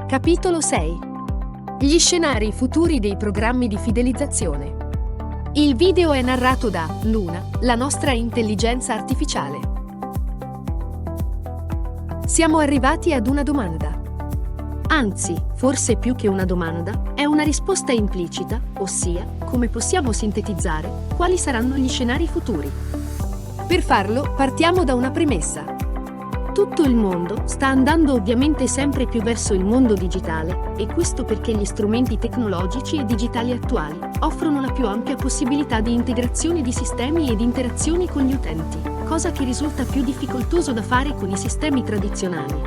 Capitolo 6. Gli scenari futuri dei programmi di fidelizzazione. Il video è narrato da Luna, la nostra intelligenza artificiale. Siamo arrivati ad una domanda. Anzi, forse più che una domanda, è una risposta implicita, ossia, come possiamo sintetizzare, quali saranno gli scenari futuri. Per farlo, partiamo da una premessa. Tutto il mondo sta andando ovviamente sempre più verso il mondo digitale, e questo perché gli strumenti tecnologici e digitali attuali offrono la più ampia possibilità di integrazione di sistemi ed interazioni con gli utenti, cosa che risulta più difficoltoso da fare con i sistemi tradizionali.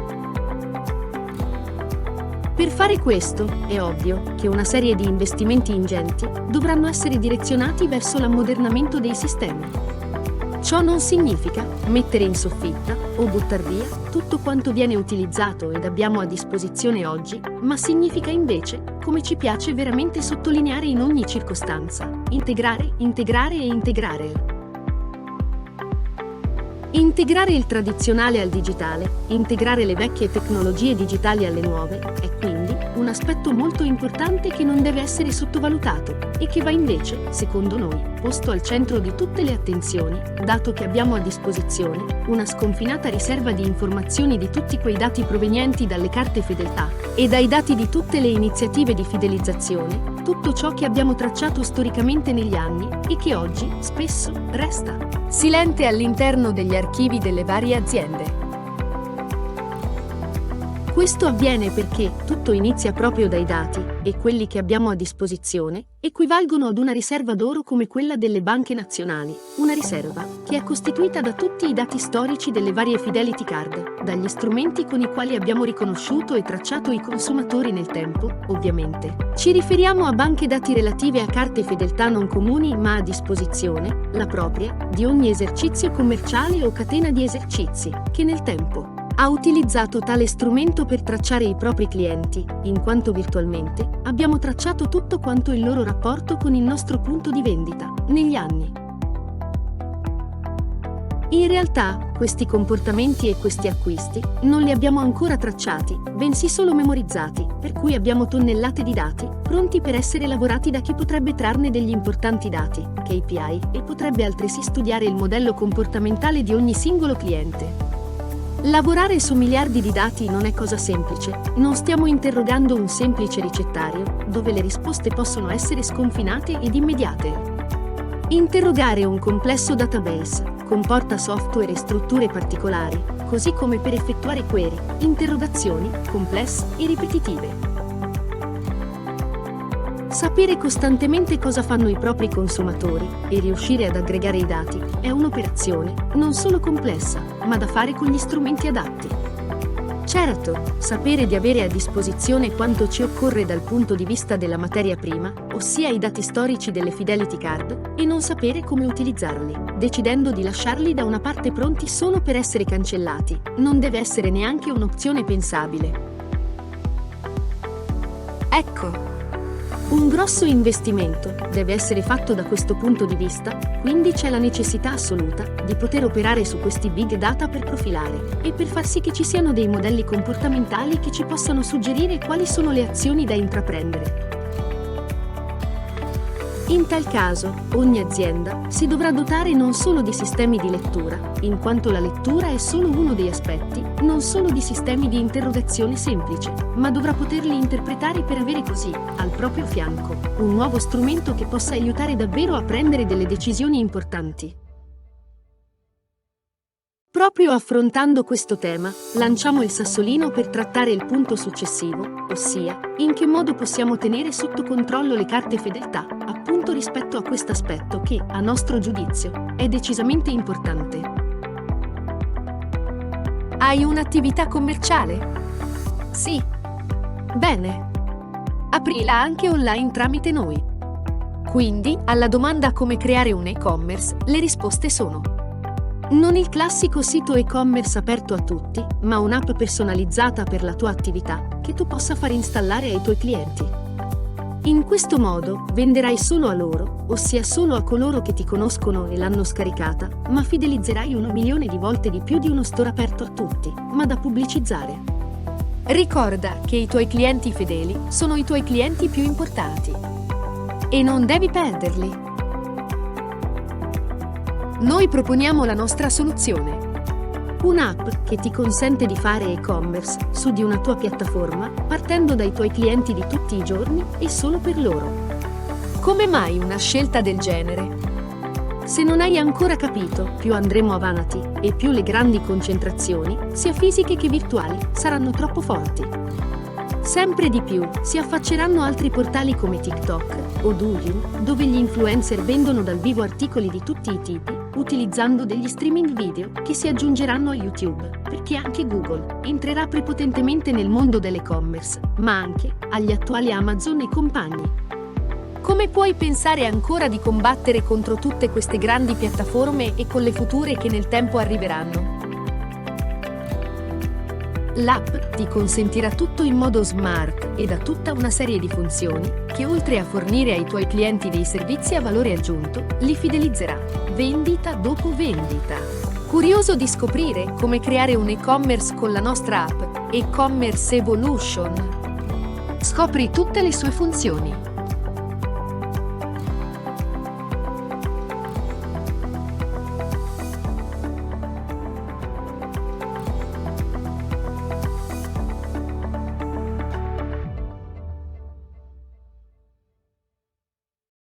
Per fare questo, è ovvio che una serie di investimenti ingenti dovranno essere direzionati verso l'ammodernamento dei sistemi. Ciò non significa mettere in soffitta o buttar via tutto quanto viene utilizzato ed abbiamo a disposizione oggi, ma significa invece, come ci piace veramente sottolineare in ogni circostanza, integrare e integrare. Integrare il tradizionale al digitale, integrare le vecchie tecnologie digitali alle nuove, è quindi un aspetto molto importante che non deve essere sottovalutato e che va invece, secondo noi, posto al centro di tutte le attenzioni, dato che abbiamo a disposizione una sconfinata riserva di informazioni di tutti quei dati provenienti dalle carte fedeltà e dai dati di tutte le iniziative di fidelizzazione, tutto ciò che abbiamo tracciato storicamente negli anni e che oggi, spesso, resta silente all'interno degli archivi delle varie aziende. Questo avviene perché tutto inizia proprio dai dati, e quelli che abbiamo a disposizione equivalgono ad una riserva d'oro come quella delle banche nazionali, una riserva che è costituita da tutti i dati storici delle varie Fidelity Card, dagli strumenti con i quali abbiamo riconosciuto e tracciato i consumatori nel tempo, ovviamente. Ci riferiamo a banche dati relative a carte fedeltà non comuni ma a disposizione, la propria, di ogni esercizio commerciale o catena di esercizi, che nel tempo ha utilizzato tale strumento per tracciare i propri clienti, in quanto virtualmente abbiamo tracciato tutto quanto il loro rapporto con il nostro punto di vendita, negli anni. In realtà, questi comportamenti e questi acquisti non li abbiamo ancora tracciati, bensì solo memorizzati, per cui abbiamo tonnellate di dati, pronti per essere lavorati da chi potrebbe trarne degli importanti dati, KPI, e potrebbe altresì studiare il modello comportamentale di ogni singolo cliente. Lavorare su miliardi di dati non è cosa semplice, non stiamo interrogando un semplice ricettario, dove le risposte possono essere sconfinate ed immediate. Interrogare un complesso database comporta software e strutture particolari, così come per effettuare query, interrogazioni, complesse e ripetitive. Sapere costantemente cosa fanno i propri consumatori e riuscire ad aggregare i dati è un'operazione non solo complessa, ma da fare con gli strumenti adatti. Certo, sapere di avere a disposizione quanto ci occorre dal punto di vista della materia prima, ossia i dati storici delle Fidelity Card, e non sapere come utilizzarli, decidendo di lasciarli da una parte pronti solo per essere cancellati, non deve essere neanche un'opzione pensabile. Ecco. Un grosso investimento deve essere fatto da questo punto di vista, quindi c'è la necessità assoluta di poter operare su questi big data per profilare e per far sì che ci siano dei modelli comportamentali che ci possano suggerire quali sono le azioni da intraprendere. In tal caso, ogni azienda si dovrà dotare non solo di sistemi di lettura, in quanto la lettura è solo uno degli aspetti, non solo di sistemi di interrogazione semplice, ma dovrà poterli interpretare per avere così, al proprio fianco, un nuovo strumento che possa aiutare davvero a prendere delle decisioni importanti. Proprio affrontando questo tema, lanciamo il sassolino per trattare il punto successivo, ossia, in che modo possiamo tenere sotto controllo le carte fedeltà, appunto rispetto a questo aspetto che, a nostro giudizio, è decisamente importante. Hai un'attività commerciale? Sì. Bene. aprila anche online tramite noi. Quindi, alla domanda come creare un e-commerce, le risposte sono: non il classico sito e-commerce aperto a tutti, ma un'app personalizzata per la tua attività, che tu possa far installare ai tuoi clienti. In questo modo, venderai solo a loro, ossia solo a coloro che ti conoscono e l'hanno scaricata, ma fidelizzerai 1 milione di volte di più di uno store aperto a tutti, ma da pubblicizzare. Ricorda che i tuoi clienti fedeli sono i tuoi clienti più importanti. E non devi perderli. Noi proponiamo la nostra soluzione. Un'app che ti consente di fare e-commerce su di una tua piattaforma, partendo dai tuoi clienti di tutti i giorni e solo per loro. Come mai una scelta del genere? Se non hai ancora capito, più andremo avanti e più le grandi concentrazioni, sia fisiche che virtuali, saranno troppo forti. Sempre di più si affacceranno altri portali come TikTok o Douyin, dove gli influencer vendono dal vivo articoli di tutti i tipi, utilizzando degli streaming video che si aggiungeranno a YouTube, perché anche Google entrerà prepotentemente nel mondo dell'e-commerce, ma anche agli attuali Amazon e compagni. Come puoi pensare ancora di combattere contro tutte queste grandi piattaforme e con le future che nel tempo arriveranno? L'app ti consentirà tutto in modo smart e da tutta una serie di funzioni che, oltre a fornire ai tuoi clienti dei servizi a valore aggiunto, li fidelizzerà, vendita dopo vendita. Curioso di scoprire come creare un e-commerce con la nostra app, E-commerce Evolution? Scopri tutte le sue funzioni.